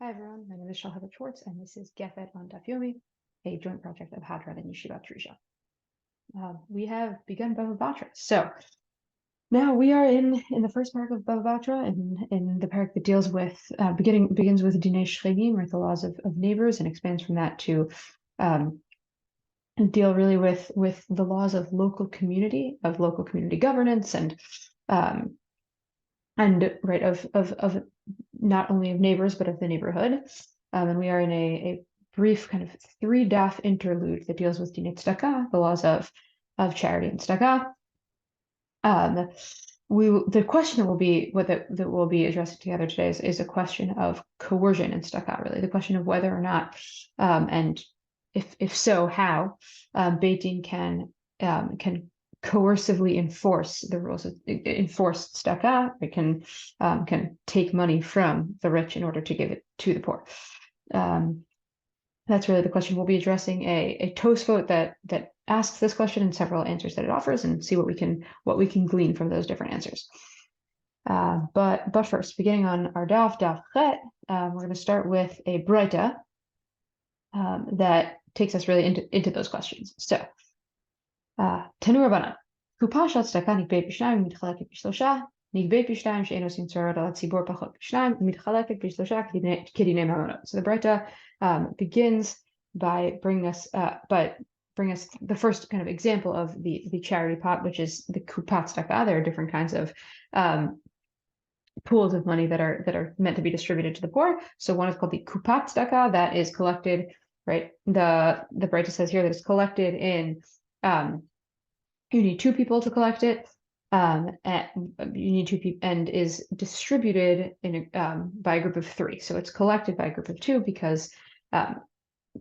Hi everyone, my name is Shalhevet Schwartz, and this is Gefet on Daf Yomi, a joint project of Hadran and Yeshivat Drisha. We have begun Bava Batra. So now we are in the first parak of Bava Batra, in the parak that deals with begins with Dinei Shchegim, right, the laws of neighbors, and expands from that to deal really with the laws of local community governance, and right of not only of neighbors but of the neighborhood. And we are in a brief kind of 3-daf interlude that deals with Dinei Tzedaka, the laws of charity and tzedakah. The question that we'll be addressing together today is a question of coercion in tzedakah, really the question of whether or not, and if so, how beit can coercively enforce the rules of tzedakah. It can take money from the rich in order to give it to the poor. That's really the question. We'll be addressing a Tosafot that asks this question and several answers that it offers, and see what we can glean from those different answers. But first, beginning on our daf Chet, we're going to start with a breita that takes us really into those questions. So, Tanu Rabbanit, קופה של הצדקה נגבית בשניים ומתחלקת בשלושה, נגבית בשניים שאין עושים צרות על הציבור פחות בשניים, ומתחלקת בשלושה כדיני ממונות. So the breita begins by bringing us the first kind of example of the charity pot, which is the kupat tzedakah. There are different kinds of pools of money that are meant to be distributed to the poor. So one is called the kupat tzedakah, that is collected, right? The breita says here that it's collected in you need 2 people to collect it, and you need 2 people, and is distributed in by a group of 3. So it's collected by a group of 2 because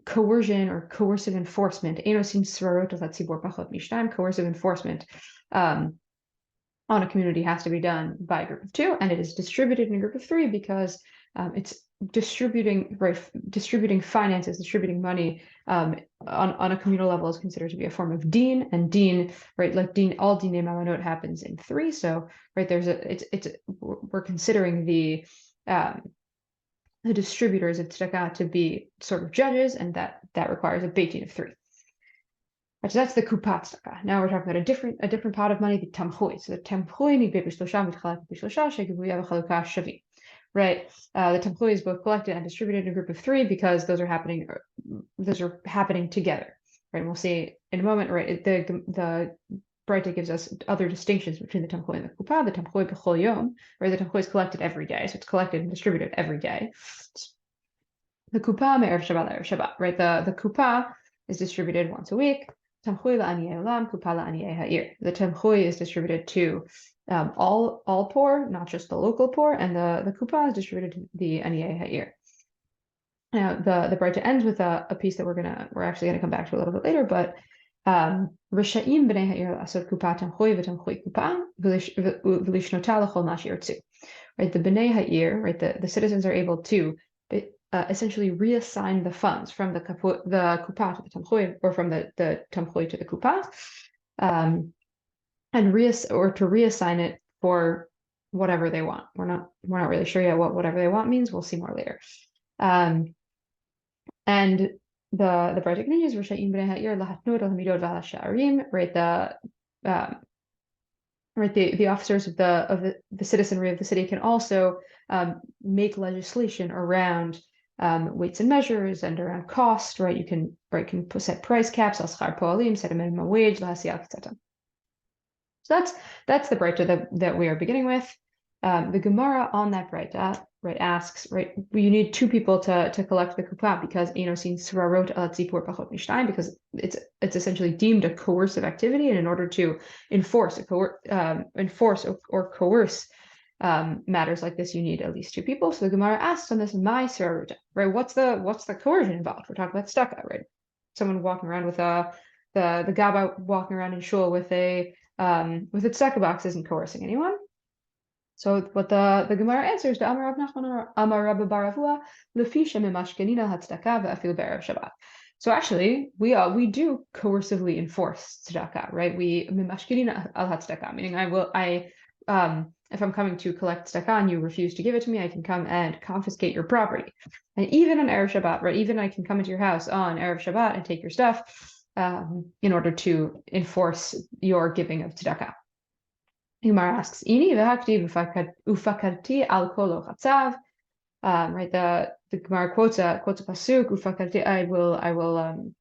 coercion or coercive enforcement, coercive enforcement on a community has to be done by a group of 2, and it is distributed in a group of 3 because it's distributing finances, distributing money on a communal level is considered to be a form of deen, and deen, right, like deen, all dinei mamonot happens in 3. So right, we're considering the distributors of tzedakah to be sort of judges, and that requires a beit of 3. Right, so that's the kupat tzedakah. Now we're talking about a different pot of money, the tamchui. So the tamchui nigbe b'shlosha mitchalek b'shlosha shegivuya v'chalukah shavi. Right, the tamchui is both collected and distributed in a group of 3 because those are happening together. Right, and we'll see in a moment. Right, the breita gives us other distinctions between the tamchui and the kupa. The tamchui b'chol yom, right, the tamchui is collected every day, so it's collected and distributed every day. The kupa me'erev Shabbat l'erev Shabbat, right? The kupa is distributed once a week. Tamchui la'aniyei olam, kupa la'aniyei ha'ir. The tamchui is distributed to all poor, not just the local poor, and the kupa is distributed to the aniyei ha'ir. Now the breita ends with a piece that we're actually gonna come back to a little bit later, but Risha'im b'nei ha'ir asot kupa tamchui v'tamchui kupa v'lishnota l'chol ma she'yirtzu. Right, the b'nei ha'ir, right, the citizens are able to essentially reassign the funds from the kupa to the tamchui, or from the tamchui to the kupa, and to reassign it for whatever they want. We're not really sure yet what whatever they want means. We'll see more later. And the breita continues, right, the officers of the citizenry of the city can also make legislation around weights and measures and around cost. Right, you can set price caps, al schar poalim, set a minimum wage, etc. So that's the breita that we are beginning with. The Gemara on that breita, right, asks, right, you need 2 people to collect the kupa because because it's essentially deemed a coercive activity, and in order to enforce or coerce matters like this, you need at least 2 people. So the Gemara asks on this, my siraruta, right? What's the coercion involved? We're talking about tzedakah, right? Someone walking around with the gabbai walking around in shul with a tzedakah box isn't coercing anyone. So what the Gemara answers to Amar Rav Nachman Amar Rabba Bar Avua lefi shemimashkenina hatzedakah ve'afilu be'erev Shabbat. So actually, we do coercively enforce tzedakah, right? We mimashkenina al hatzedakah, meaning I am if I'm coming to collect tzedakah and you refuse to give it to me, I can come and confiscate your property. And even on Erev Shabbat, right? Even I can come into your house on Erev Shabbat and take your stuff in order to enforce your giving of tzedakah. Gemara asks, "Ini v'hakti ufakarti al kolo chatzav." Right, the Gemara quotes a pasuk, ufakarti. I will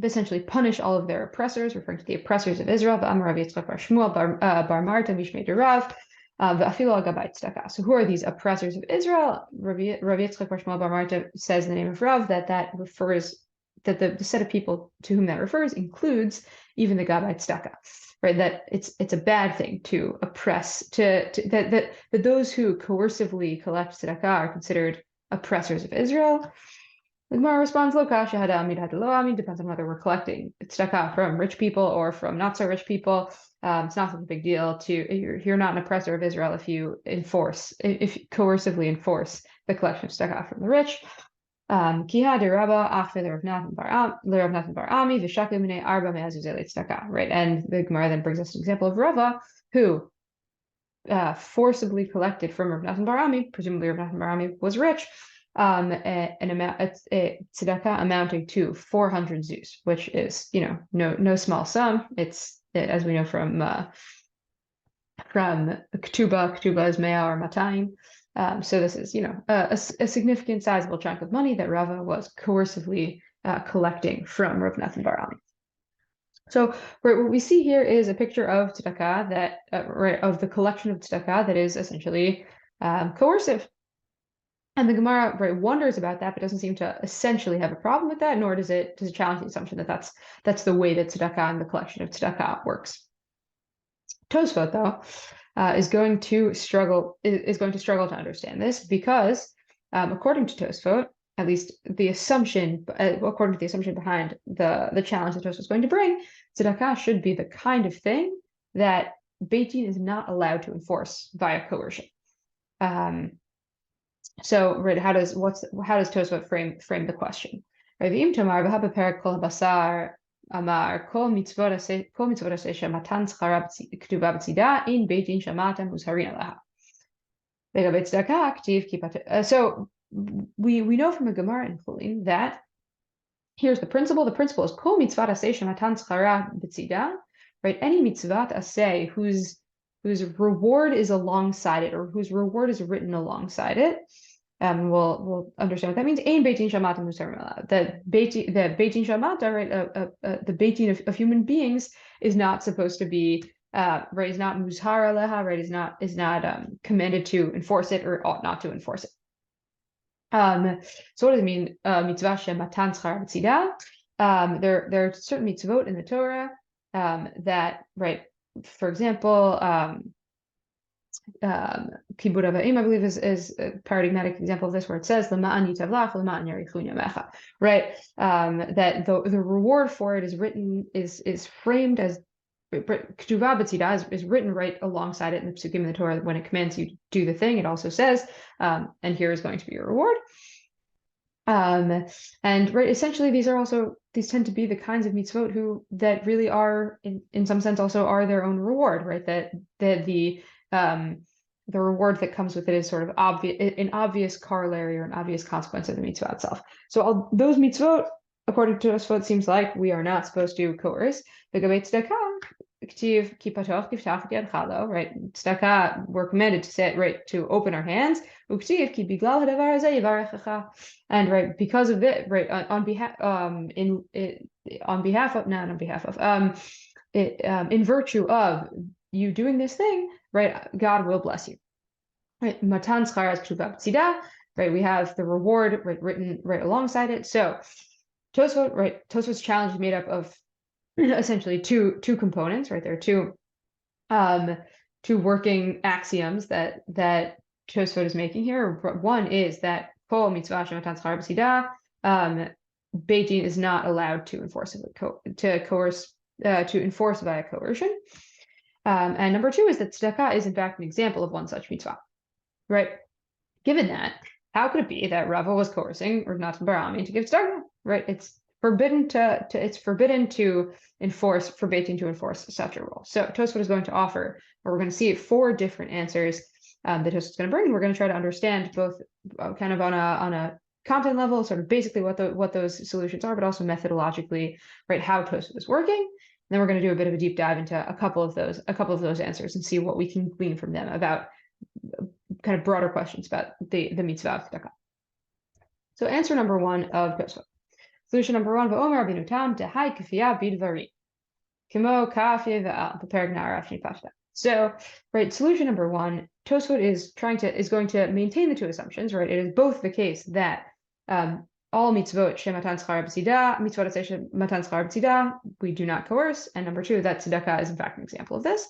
essentially punish all of their oppressors, referring to the oppressors of Israel. V'amar Rav Yitzchak bar Shmuel bar Marta mishmei derav v'afilu al gabay tzedakah. So who are these oppressors of Israel? Rav Yitzchak bar Shmuel bar Marta says in the name of Rav that refers that the set of people to whom that refers includes even the gabay tzedakah. Right, that it's a bad thing to oppress, that those who coercively collect tzedakah are considered oppressors of Israel. The Gemara responds, "Lo kasha hada amid hada lo amid." Depends on whether we're collecting tzedakah from rich people or from not so rich people. It's not such a big deal you're not an oppressor of Israel if you coercively enforce the collection of tzedakah from the rich. Kiha de Rabba Achve Rav Nathan Bar Ami V'Shakim Minei Arba Me'azuzei Tzedakah. Right, and the Gemara then brings us an example of Rava who forcibly collected from Rav Nathan Bar Ami. Presumably Rav Nathan Bar Ami was rich. An amount tzedakah amounting to 400 zuz, which is no small sum. It's as we know from Ketubah is Mea or Matayim. So this is, a significant, sizable chunk of money that Rava was coercively collecting from Rav Nathan Bar Ami. So what we see here is a picture of tzedakah of the collection of tzedakah that is essentially coercive. And the Gemara wonders about that, but doesn't seem to essentially have a problem with that, nor does it challenge the assumption that that's the way that tzedakah and the collection of tzedakah works. Tosfot, though, is going to struggle to understand this because, according to Tosfot, at least the assumption, according to the assumption behind the challenge that Tosfot is going to bring, tzedakah should be the kind of thing that beit is not allowed to enforce via coercion. So, right, how does Tosfot frame the question? Amar kol mitzvot aseh matan tzchara k'tuva b'tzidah in beit din shamatam muzharin alaha. Legabei tzedakah k'tiv kipat. So we know from a Gemara in Chulin that here's the principle. The principle is kol mitzvot aseh matan tzchara b'tzidah. Right, any mitzvot aseh whose reward is alongside it, or whose reward is written alongside it. We'll understand what that means. Ein beit din shamata musar. The beit din shamata, right? The beit din of human beings is not supposed to be right. Is not mushar aleha. Right? Is not commanded to enforce it or ought not to enforce it. So what does it mean? Mitzvah shematan tzchar b'tzidah. There are certain mitzvot in the Torah that, right? For example, Kibud Avim, I believe, is a paradigmatic example of this, where it says "L'ma'an yitavlach, l'ma'an yarichun yamecha." Right, that the reward for it is framed as Ketuvah b'tzidah is written right alongside it in the Pesukim in the Torah. When it commands you to do the thing, it also says, "And here is going to be your reward." And right, essentially, these tend to be the kinds of mitzvot that really are, in some sense, also are their own reward, right? That the reward that comes with it is sort of an obvious corollary or an obvious consequence of the mitzvah itself. So those mitzvot, according to us, what it seems like we are not supposed to coerce. The beit tzedakah, k'tiv kipatoch kiftach yadchalo, right? Tzedakah, we're commanded to say, right, to open our hands. Uktiv ki biglal hadavar hazeh yivarechecha, and right, because of it, right, in virtue of you doing this thing, right, God will bless you. Right, matan tzchara k'tuva b'tzidah, right, we have the reward written right alongside it. So Tosfot's challenge is made up of essentially two components, right? There are two working axioms that Tosfot is making here. One is that kol mitzvah shematan tzchara b'tzidah, beit din is not allowed to enforce via coercion. And number two is that tzedakah is in fact an example of one such mitzvah, right? Given that, how could it be that Rava was coercing Rav Nathan Bar Ami to give tzedakah, right? It's forbidden to enforce, for beitin to enforce such a rule. So Tosfot is going to offer, or we're going to see 4 different answers that Tosfot's going to bring. We're going to try to understand both kind of on a content level, sort of basically what those solutions are, but also methodologically, right, how Tosfot is working. And then we're going to do a bit of a deep dive into a couple of those answers and see what we can glean from them about kind of broader questions about the mitzvah of tzedakah. So answer number 1 of Tosfot. Solution number 1, V'omer Rabbeinu Tam tehai kafiyah bidvarim. Kimo kafiyah ve'al prepared na'araf nipashta. So, right, solution number 1, Tosfot is going to maintain the 2 assumptions, right? It is both the case that all mitzvot shematan schar b'tzidah, mitzvot aseh shematan schar b'tzidah, we do not coerce, and number 2, that tzedakah is in fact an example of this.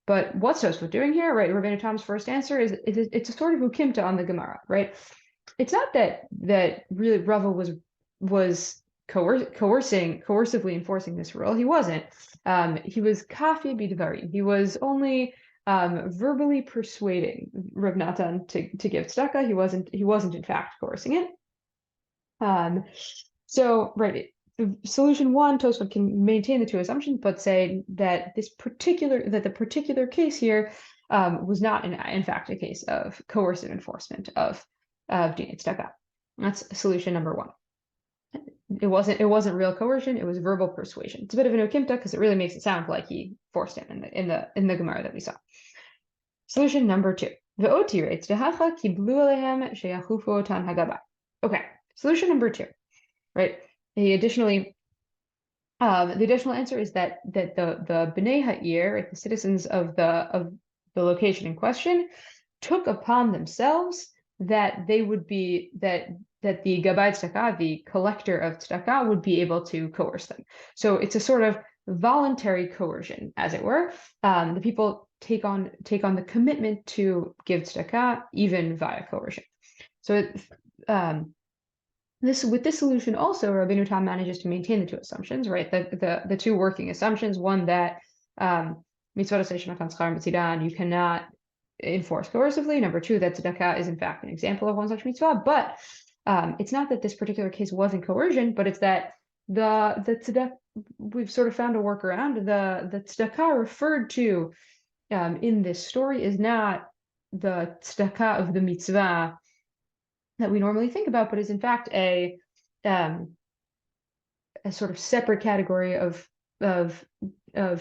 But what's Tosfot doing here, right? Rabbeinu Tam's first answer is it's a sort of ukimta on the Gemara, right? It's not that really Rava was coercively enforcing this rule. He wasn't. He was kafi bidvarim. He was only verbally persuading Rav Natan to give tzedakah. He wasn't in fact coercing it. So right, solution 1, Tosfot can maintain the 2 assumptions, but say that the particular case here was not in fact a case of coercive enforcement of dinei tzedakah. That's solution number 1. It wasn't real coercion, it was verbal persuasion. It's a bit of an okimta because it really makes it sound like he forced him in the Gemara that we saw. Solution number 2. Okay, solution number 2. Right. The additional answer is that the Bnei Ha'ir, right, the citizens of the location in question, took upon themselves that they would be that the Gabbai Tzedakah, the collector of Tzedakah, would be able to coerce them. So it's a sort of voluntary coercion, as it were. The people take on the commitment to give Tzedakah even via coercion. So with this solution also, Rabbeinu Tam manages to maintain the 2 assumptions, right? The 2 working assumptions: one, that mitzvot aseh shematan schar b'tzidah, you cannot enforce coercively. Number 2, that tzedakah is in fact an example of one such mitzvah. But it's not that this particular case wasn't coercion, but it's that the tzedakah, we've sort of found a workaround. The tzedakah referred to in this story is not the tzedakah of the mitzvah that we normally think about, but is in fact a sort of separate category of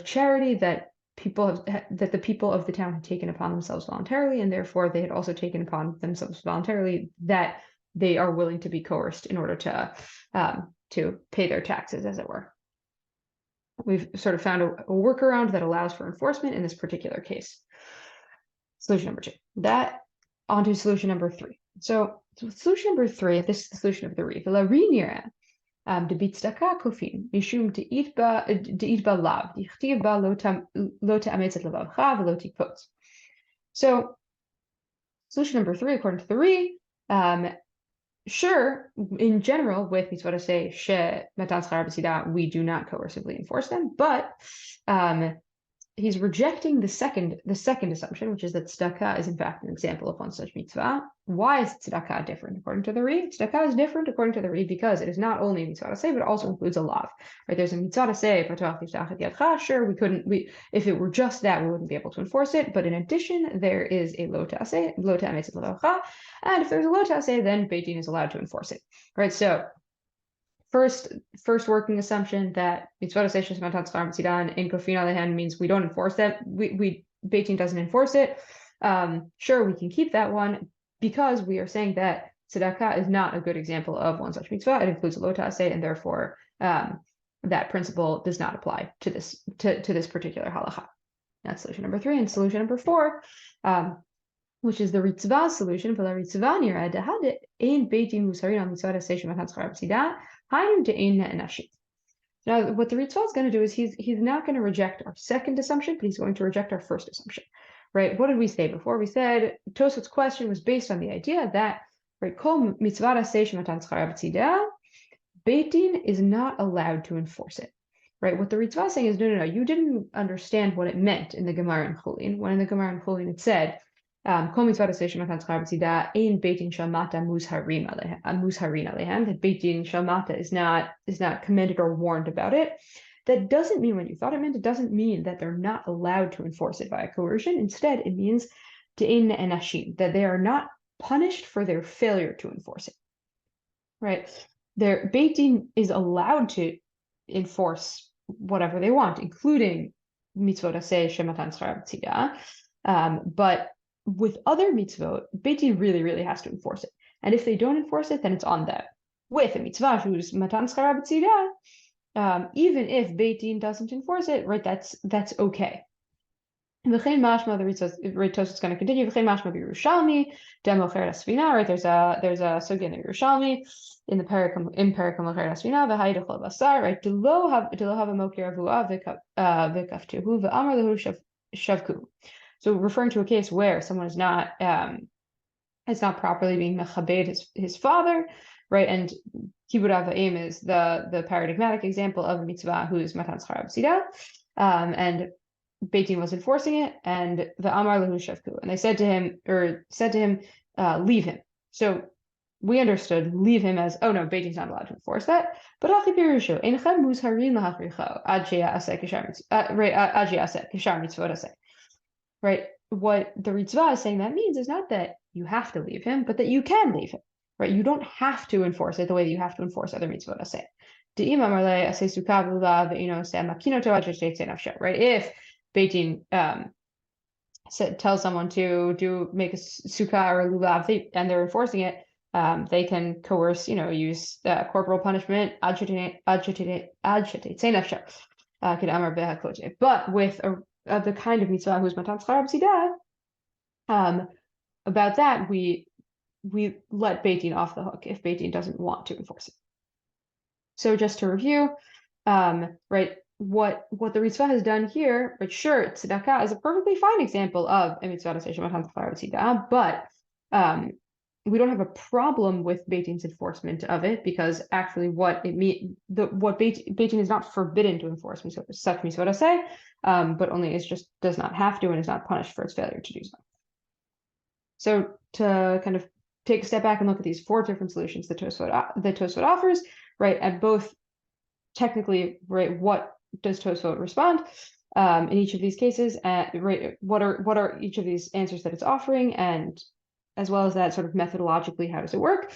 charity that the people of the town had taken upon themselves voluntarily, and therefore they had also taken upon themselves voluntarily that they are willing to be coerced in order to pay their taxes, as it were. We've sort of found a workaround that allows for enforcement in this particular case. Solution number 2. That onto solution number 3. So solution number 3, this is the solution of the Ri. The beit tzedakah kofin mishum de'it ba lav dichtiv ba lo te'ametz et levavcha v'lo tikvot. So solution number 3, according to the Ri, sure, in general, with mitzvot aseh shematan schar b'tzidah, we do not coercively enforce them, but he's rejecting the second assumption, which is that tzedakah is in fact an example of one such mitzvah. Why is tzedakah different according to the Ri? Tzedakah is different according to the Ri because it is not only a mitzvah aseh, but also includes a lav. Right? There's a mitzvah aseh, patuach tiftach et yadcha. Sure, if it were just that, we wouldn't be able to enforce it. But in addition, there is a lo ta'aseh, lo ta'ametz et levavcha, and if there's a lo ta'aseh, then beit din is allowed to enforce it. Right? So first working assumption that mitzvot aseh shematan schar b'tzidah in kofin alehen means we don't enforce that. Beit din doesn't enforce it. Sure, we can keep that one because we are saying that tzedakah is not a good example of one such mitzvah. It includes a lo ta'aseh, and therefore that principle does not apply to this particular halacha. That's solution number 3. And solution number 4, which is the Ritzvah solution. For the Ritzvah nira dehad ein beit din musarin al mitzvot aseh shematan schar b'tzidah. Now, what the Ritzvah is going to do is he's not going to reject our second assumption, but he's going to reject our first assumption. Right? What did we say before? We said Tosfot's question was based on the idea that, right, kol mitzvah aseh shematan schar b'tzidah, beit din is not allowed to enforce it. Right? What the Ritzvah is saying is, no, you didn't understand what it meant in the Gemara in Chulin. When in the Gemara in Chulin it said Kol mitzvot aseh shematan schar b'tzidah ein beit din shel mata muzharin alehem. That beit din shel mata is not commended or warned about it. That doesn't mean what you thought it meant. It doesn't mean that they're not allowed to enforce it via coercion. Instead, it means de'ein enashim, that they are not punished for their failure to enforce it. Right? Their beit din is allowed to enforce whatever they want, including mitzvot aseh shematan schar b'tzidah. But with other mitzvot, beit din really, really has to enforce it. And if they don't enforce it, then it's on them. With a mitzvah who's matan schar b'tzidah, even if beit din doesn't enforce it, right? That's okay. V'chein mashma, the Tosafot is going to continue. V'chein mashma b'Yerushalmi, demo cheret asvina. Right? There's a sugya in the Yerushalmi in Perushim cheret asvina v'haydachol basar. Right? Delo have a mokir avua v'kaftuhu v'amar lehu shavku. So referring to a case where someone is not properly being mechabed his father, right? And kibud avayim is the paradigmatic example of a mitzvah who's matan schar b'tzidah, and beit din was enforcing it, and the amar lehu shavku, and they said to him, leave him. So we understood leave him as, oh no, beit din's not allowed to enforce that. But achi pirusho einchem muzharin lahachricho ad she'aseh kishar mitzvot aseh. Right? What the Ritzvah is saying that means is not that you have to leave him, but that you can leave him. Right? You don't have to enforce it the way that you have to enforce other mitzvot aseh. Right? If beit din tells someone to make a sukkah or a lulav, and they're enforcing it, they can coerce, use corporal punishment. But with the kind of mitzvah who's matan schar b'tzidah, about that we let beit din off the hook if beit din doesn't want to enforce it. So just to review, right, what the Ritzvah has done here, right, sure, tzedakah is a perfectly fine example of a mitzvah matan schar b'tzidah, but we don't have a problem with beit din's enforcement of it, because actually what beit din is not forbidden to enforce such mitzvot aseh, but only does not have to and is not punished for its failure to do so. So to kind of take a step back and look at these four different solutions that Tosafot offers, right, and both technically, right, what does Tosafot respond in each of these cases, right, what are each of these answers that it's offering, and as well as that sort of methodologically, how does it work?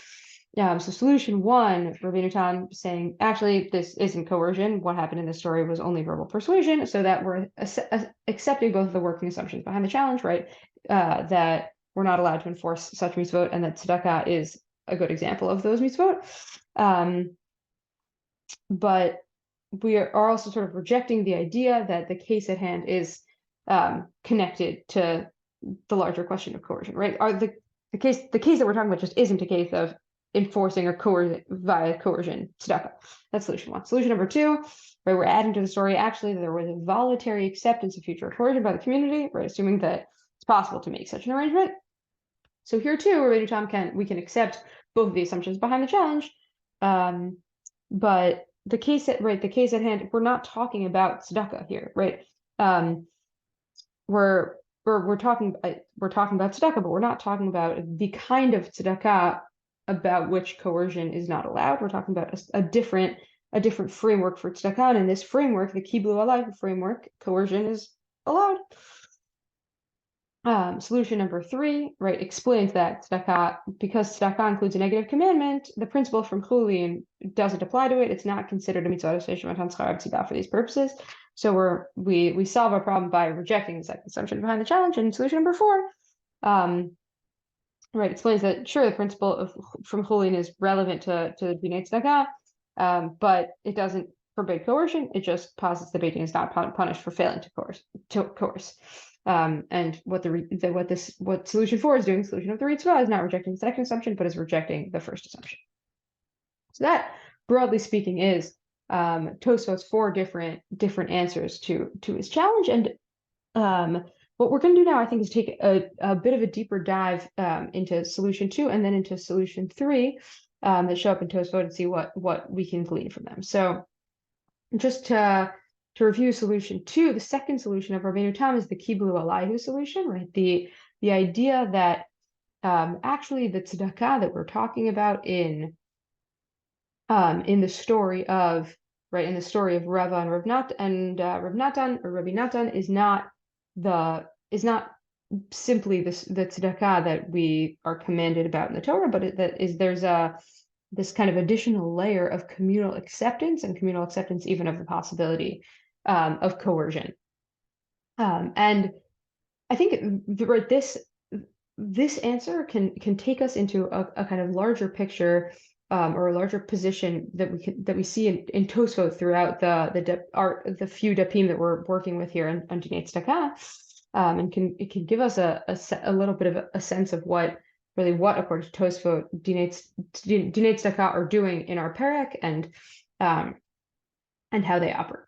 So solution one, Rabbanit Tam saying, actually, this isn't coercion. What happened in this story was only verbal persuasion, so that we're accepting both of the working assumptions behind the challenge, right? That we're not allowed to enforce such mitzvot, and that tzedakah is a good example of those mitzvot. But we are also sort of rejecting the idea that the case at hand is connected to the larger question of coercion, right? The case that we're talking about just isn't a case of enforcing or via coercion tzedakah. That's solution one. Solution number two, right, we're adding to the story, actually, there was a voluntary acceptance of future coercion by the community, right, assuming that it's possible to make such an arrangement. So here too, Rabbanit Tam we can accept both of the assumptions behind the challenge, but the case at hand, we're not talking about tzedakah here, right? We're talking about tzedakah, but we're not talking about the kind of tzedakah about which coercion is not allowed. We're talking about a different framework for tzedakah, and in this framework, the kiblu alai framework, coercion is allowed. Solution number three, right, explains that tzedakah, because tzedakah includes a negative commandment, the principle from Chulin doesn't apply to it. It's not considered a mitzvah for these purposes. So we solve our problem by rejecting the second assumption behind the challenge. And solution number four, right, explains that sure, the principle from Chulin is relevant to the bnei tzedakah, but it doesn't forbid coercion. It just posits that beit din is not punished for failing to coerce. And what solution four is doing, solution of the Ritzvah, is not rejecting the second assumption, but is rejecting the first assumption. So that, broadly speaking, is Tosafot's four different answers to his challenge. And what we're going to do now, I think, is take a bit of a deeper dive into solution two and then into solution three that show up in Tosafot, and see what we can glean from them. So just to review solution two, the second solution of Rabbanit Tam is the kiblu alaihu solution, right? The the idea that actually the tzedakah that we're talking about in the story of Rava and Rav Natan or Rabbi Natan is not simply the tzedakah that we are commanded about in the Torah, but there's this kind of additional layer of communal acceptance, and communal acceptance even of the possibility of coercion. And I think this answer can take us into a kind of larger picture or a larger position that we see in Tosfot throughout the few dapim that we're working with here on Dinei Tzedaka, and it can give us a little bit of a sense of what according to Tosfot Dinei Tzedaka are doing in our parak and how they operate.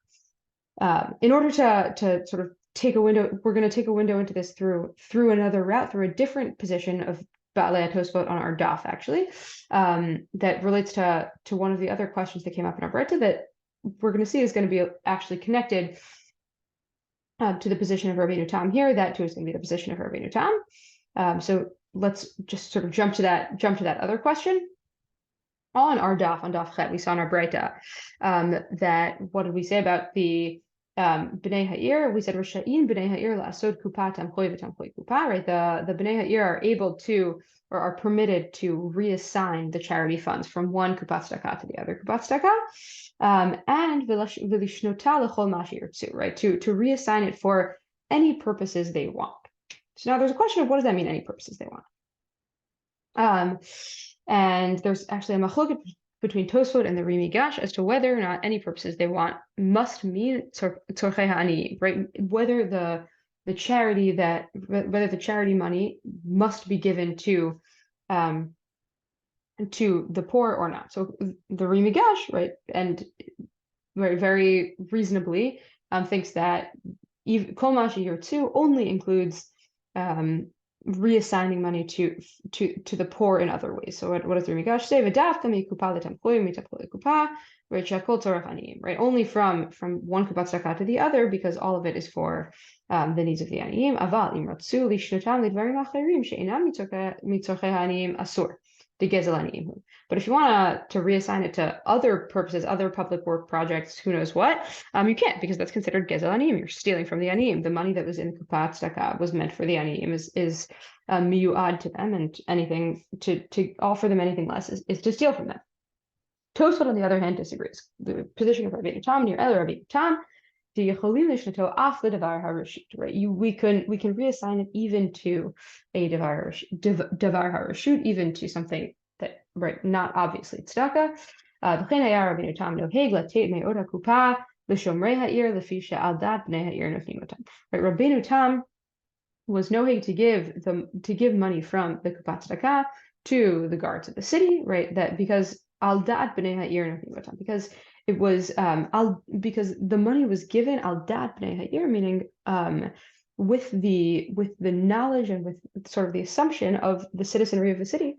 In order to sort of we're going to take a window into this through another route, through a different position of Ba'alei Tosfot on our daf, actually, that relates to one of the other questions that came up in our Breta that we're going to see is going to be actually connected to the position of Rabbeinu Tam here. That too is going to be the position of Rabbeinu Tam. So let's just sort of jump to that other question. On our daf, on daf chet, we saw in our Breta that what did we say about the Bnei Ha'ir? We said Risha'in Bnei Ha'ir la'asod kupa tamchoi v'tamchoi kupa, right? The Bnei Ha'ir are able to, or are permitted to, reassign the charity funds from one kupat tzedakah to the other kupat tzedakah, and v'lishnota l'chol ma sheyirtzu, right? To reassign it for any purposes they want. So now there's a question of what does that mean, any purposes they want? And there's actually a machloket between Tosfot and the Rimi Gash as to whether or not any purposes they want must mean tzorchei ha'aniyim, right? Whether the charity money must be given to the poor or not. So the Rimi Gash, right, and very reasonably thinks that kol ma sheyirtzu only includes reassigning money to the poor in other ways. So what does the Rimi Gash say? Right? Only from one kupat tzedakah to the other, because all of it is for the needs of the aniyim. But if you want to reassign it to other purposes, other public work projects, who knows what, you can't, because that's considered gezel aniyim. You're stealing from the aniyim. The money that was in the kupat tzedakah was meant for the aniyim, is miyuad to them, and anything to offer them anything less is to steal from them. Tosfot, on the other hand, disagrees. The position of Rabbeinu Tam, near Yael, Rabbeinu Tam, right? We can reassign it even to a davar harashut, even to something that, right, not obviously tzedakah. Right, Rabbeinu Tam was noheg to give money from the kupat tzedakah to the guards of the city, right? That because al dat bnei ha'ir notnim otam, because it was because the money was given al dat bnei ha'ir, meaning with the knowledge and with sort of the assumption of the citizenry of the city,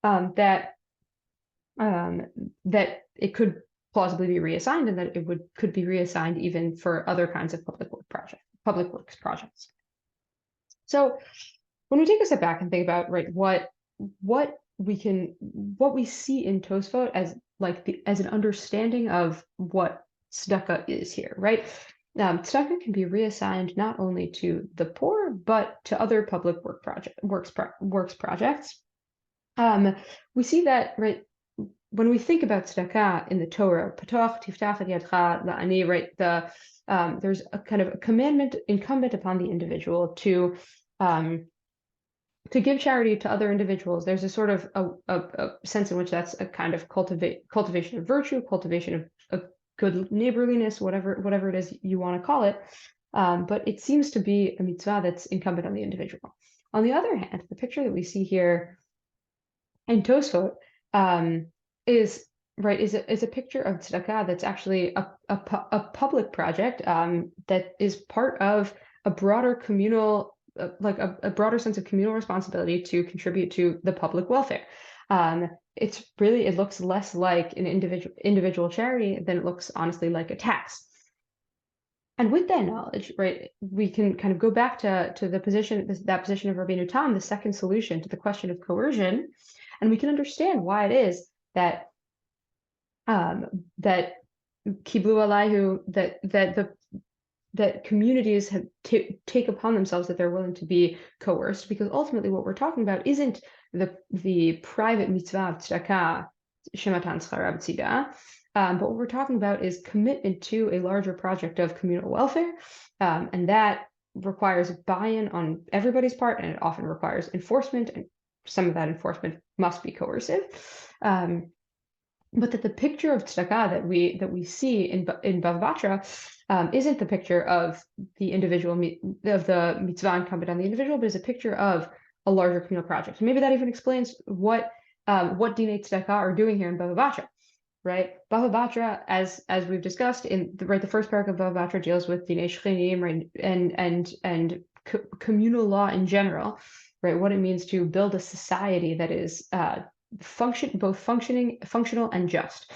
that it could plausibly be reassigned, and that it could be reassigned even for other kinds of public works projects. So when we take a step back and think about, right, what we see in Tosfot as as an understanding of what tzedakah is here, right? Tzedakah can be reassigned not only to the poor, but to other public works projects. We see that, right, when we think about tzedakah in the Torah, patoch tiftach et yadcha la'ani, right, there's a kind of a commandment incumbent upon the individual to give charity to other individuals. There's a sort of a sense in which that's a kind of cultivation of virtue, cultivation of good neighborliness, whatever it is you want to call it. But it seems to be a mitzvah that's incumbent on the individual. On the other hand, the picture that we see here in Tosfot is a picture of tzedakah that's actually a public project that is part of a broader communal, a broader sense of communal responsibility to contribute to the public welfare. It looks less like an individual charity than it looks honestly like a tax. And with that knowledge, right, we can kind of go back to the position, that position of Rabbeinu Tam, the second solution to the question of coercion, and we can understand why it is that that kiblu alayhu, that communities have take upon themselves that they're willing to be coerced, because ultimately what we're talking about isn't the private mitzvah of tzedakah, shematan schara b'tzida, but what we're talking about is commitment to a larger project of communal welfare, and that requires buy-in on everybody's part, and it often requires enforcement, and some of that enforcement must be coercive. But that the picture of tzedakah that we see in Bava Batra isn't the picture of the individual of the mitzvah incumbent on the individual, but is a picture of a larger communal project. And maybe that even explains what dinei tzedakah are doing here in Bava Batra, right? Bava Batra, as we've discussed in the first paragraph of Bava Batra deals with dinei shchenim, right, and communal law in general, right? What it means to build a society that is functional and just.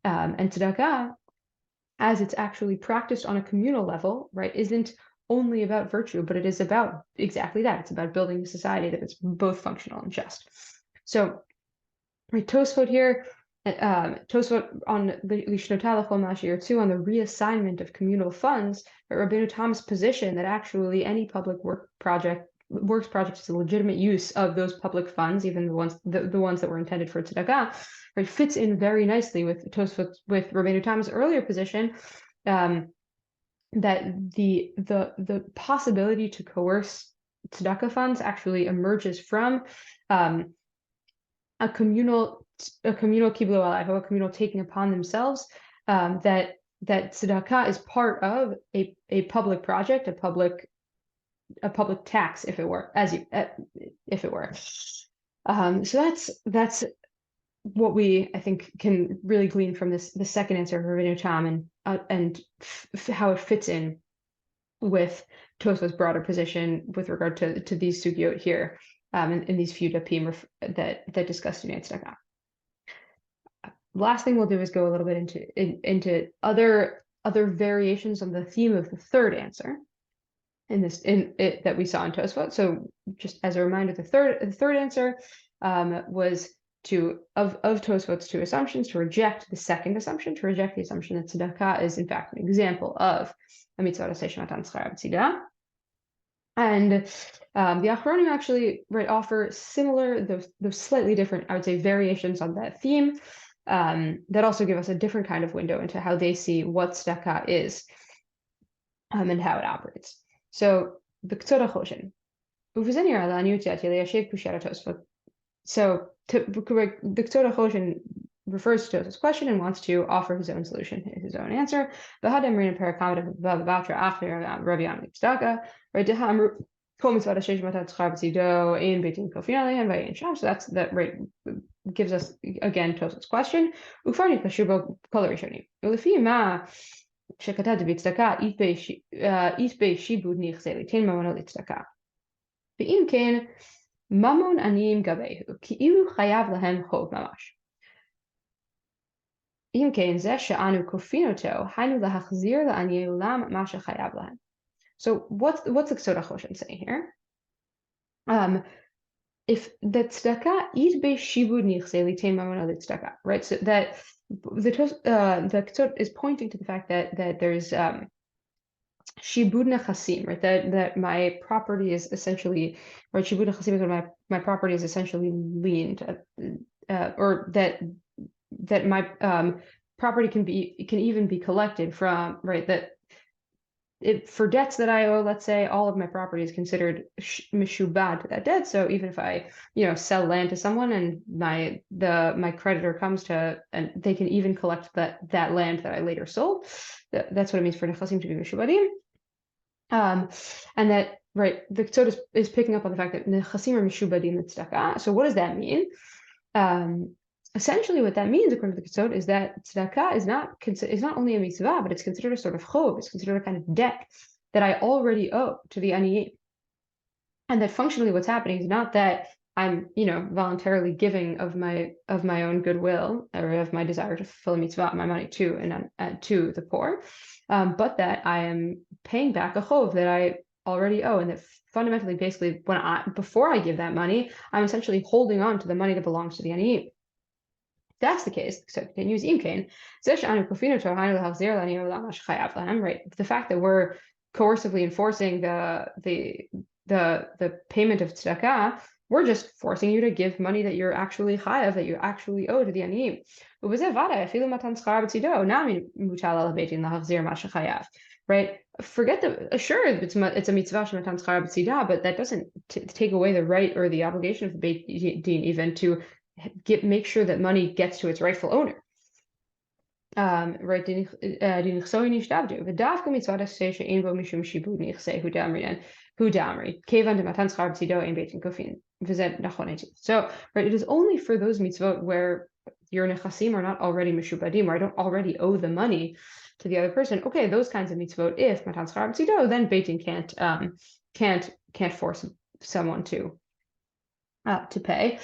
And tzedakah, as it's actually practiced on a communal level, right, isn't only about virtue, but it is about exactly that. It's about building a society that is both functional and just. So, right, Tosafot here, Tosafot on Lishnotah L'chol Shiur 2 on the reassignment of communal funds, Rabbeinu Tam's position that actually any public works project is a legitimate use of those public funds, even the ones that were intended for tzedakah, right, fits in very nicely with Tosafot, with Rabbeinu Tam's earlier position, that the possibility to coerce tzedakah funds actually emerges from a communal kiblu alayhu, a communal taking upon themselves, that tzedakah is part of a public project, a public tax, if it were. So that's what we, I think, can really glean from the second answer of Rabbeinu Tam, and how it fits in with Tosafot's broader position with regard to these sugyot here, in these few dapim that discuss dinei tzedakah. Last thing we'll do is go a little bit into other variations on the theme of the third answer that we saw in Tosafot. So just as a reminder, the third answer was of Tosafot's two assumptions, to reject the second assumption, to reject the assumption that tzedakah is in fact an example of a mitzvah shematan schara b'tzida. And the Achronim actually, right, offer similar, those slightly different, I would say, variations on that theme, that also give us a different kind of window into how they see what tzedakah is, and how it operates. So the Ktsoda Choshen. So the Ktsoda Choshen refers to Tosafot's question and wants to offer his own solution, his own answer. So that's that, right, gives us again Tosafot's question. שכתב בצדקה אית בי שיבוד נכסה ליתן ממונו לצדקה. ואם כן, ממון עניים גביהו, כאילו חייב להם חוב ממש. אם כן, זה שאנו כופין אותו, היינו להחזיר לעניי עולם מה שחייב להם. So what's the Ktsoda Choshen saying here? If the tzedakah ית בי שיבוד נכסה ליתן ממונו לצדקה, right? So that the Ktsoda is pointing to the fact that there's shibud nechasim, right? That my property is essentially, right? Shibud nechasim is when my property is essentially liened, or that my property can even be collected from, right? That for debts that I owe, let's say, all of my property is considered mishubad to that debt. So even if I, sell land to someone and my creditor comes to, and they can even collect that land that I later sold. That's what it means for nechasim to be mishubadim. And that, right, the Ktsoda is picking up on the fact that nechasim are mishubadim tzedakah. So what does that mean? Essentially, what that means, according to the Ktsoda, is that tzedakah is not only a mitzvah, but it's considered a sort of chov. It's considered a kind of debt that I already owe to the aniyim. And that functionally, what's happening is not that I'm, voluntarily giving of my own goodwill or of my desire to fulfill a mitzvah, my money to the poor, but that I am paying back a chov that I already owe, and that fundamentally, basically, before I give that money, I'm essentially holding on to the money that belongs to the aniyim. If that's the case, so continues Imkain. Right. The fact that we're coercively enforcing the payment of tzedakah, we're just forcing you to give money that you're actually chayav, that you actually owe to the aniyim. Right? Forget sure, it's a mitzvah shematan schar b'tzidah, but that doesn't take away the right or the obligation of the beit din even to make sure that money gets to its rightful owner. Right? So, right, it is only for those mitzvot where your nechasim are not already mishubadim, or I don't already owe the money to the other person. Okay, those kinds of mitzvot, if matan schar b'tzido, then beit din can't force someone to pay.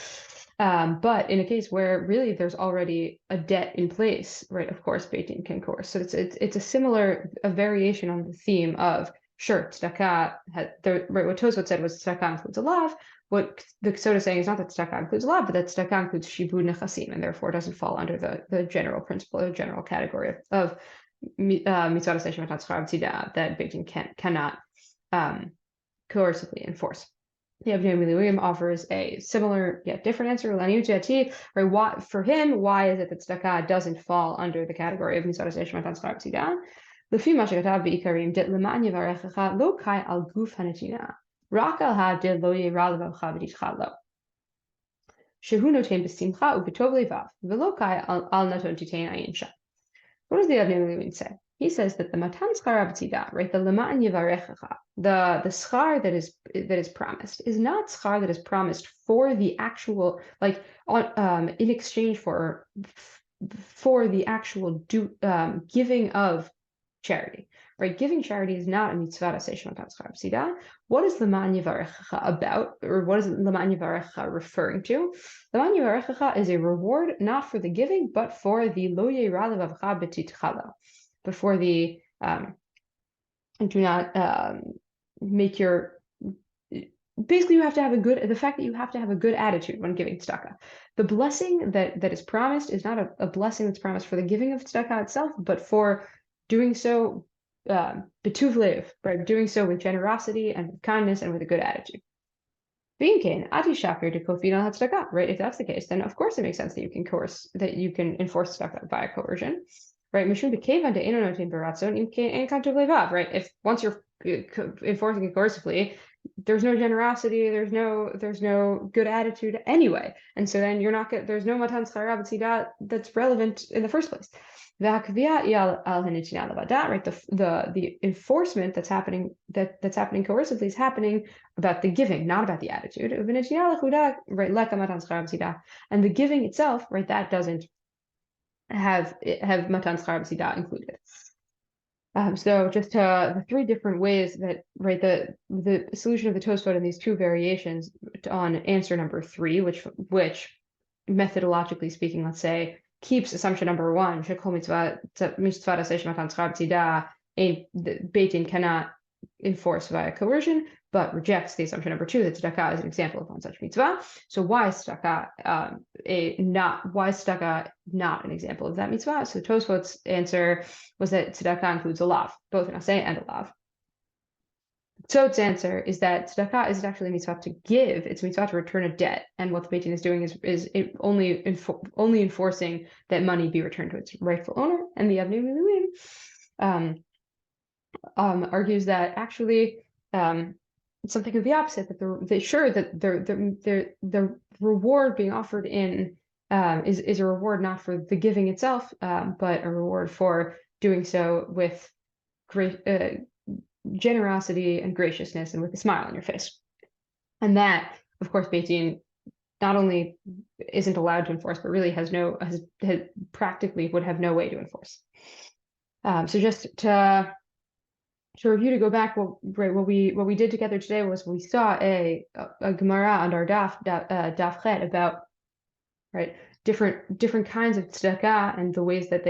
But in a case where really there's already a debt in place, right, of course, beit din can coerce. So it's a similar variation on the theme of, sure, tzedakah, right, what Tosfot said was tzedakah includes a lav. What the Ksota is saying is not that tzedakah includes a lav, but that tzedakah includes shibud nechasim, and therefore doesn't fall under the general principle, or general category of mitzvah that beit din cannot coercively enforce. The Abnei William offers a similar yet different answer. Right? For him, why is it that tzedakah doesn't fall under the category of mitzvah shematan schar b'tzidah? Lefi ma shekatav beikarim det leman yivarechecha lo kai al guf hanetina rak al ha de lo yira levavcha v'titcha lo shehu noten b'simcha ubetov levav v'lo kai al naton titein ayin sham. What does the Abnei William say? He says that the matan schar b'tzidah, right, the leman yivarechecha, the schar that is promised is not schar that is promised for the actual, like, in exchange for the actual giving of charity, right? Giving charity is not a mitzvah aseh matan schar b'tzidah. What is leman yivarechecha about, or what is leman yivarechecha referring to? Leman yivarechecha is a reward not for the giving, but for the lo yira levavcha b'titcha lo, but for the do not make your, basically you have to have the fact that you have to have a good attitude when giving tzedakah. The blessing that is promised is not a blessing that's promised for the giving of tzedakah itself, but for doing so betuv lev, right? Doing so with generosity and with kindness and with a good attitude. Right? If that's the case, then of course it makes sense that you can enforce tzedakah via coercion. Right? Right? If once you're enforcing it coercively, there's no generosity, there's no good attitude anyway, and so then there's no matan schar b'tzidah that's relevant in the first place. Right? The enforcement that's happening coercively is happening about the giving, not about the attitude. Right? And the giving itself, right, that doesn't have matan schar b'tzidah included. So just the three different ways that, right, the solution of the Tosfot in these two variations on answer number 3, which methodologically speaking, let's say, keeps assumption number 1, shekol mitzvah aseh matan schar b'tzidah, beit din cannot enforce via coercion, but rejects the assumption number 2 that tzedakah is an example of one such mitzvah. So why is tzedakah not an example of that mitzvah? So Tosfot's answer was that tzedakah includes a lav, both an aseh and a lav. Tzot's answer is that tzedakah isn't actually a mitzvah to give; it's a mitzvah to return a debt, and what the beit din is doing is only enforcing that money be returned to its rightful owner. And the Abnei William argues that actually something of the opposite, that the reward being offered in is a reward not for the giving itself, but a reward for doing so with great generosity and graciousness and with a smile on your face. And that, of course, beit din not only isn't allowed to enforce, but really practically would have no way to enforce. So just to to review, to go back, what we did together today was we saw a Gemara on our daf chet about different kinds of tzedakah and the ways that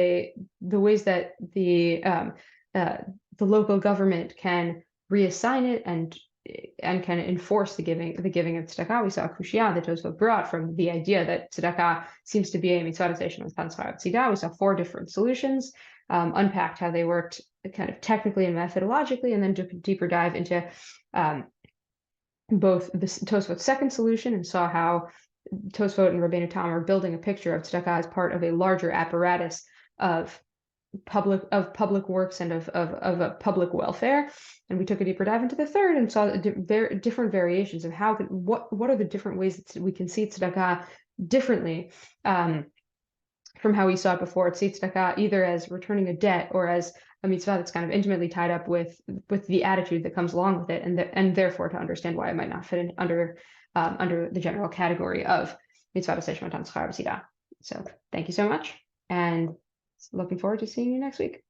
the local government can reassign it and can enforce the giving of tzedakah. We saw a kushia that Tosafot brought from the idea that tzedakah seems to be a mitzvah on Shalhevet Schwartz. We saw 4 different solutions, unpacked how they worked kind of technically and methodologically, and then took a deeper dive into both the Tosafot's second solution and saw how Tosafot and Rabbanit are building a picture of tzedakah as part of a larger apparatus of public works and of a public welfare. And we took a deeper dive into the third and saw different variations of what are the different ways that we can see tzedakah differently from how we saw it before. See tzedakah either as returning a debt or as a mitzvah that's kind of intimately tied up with the attitude that comes along with it, and therefore to understand why it might not fit in under the general category of mitzvah on Shalhevet Schwartz. So thank you so much, and looking forward to seeing you next week.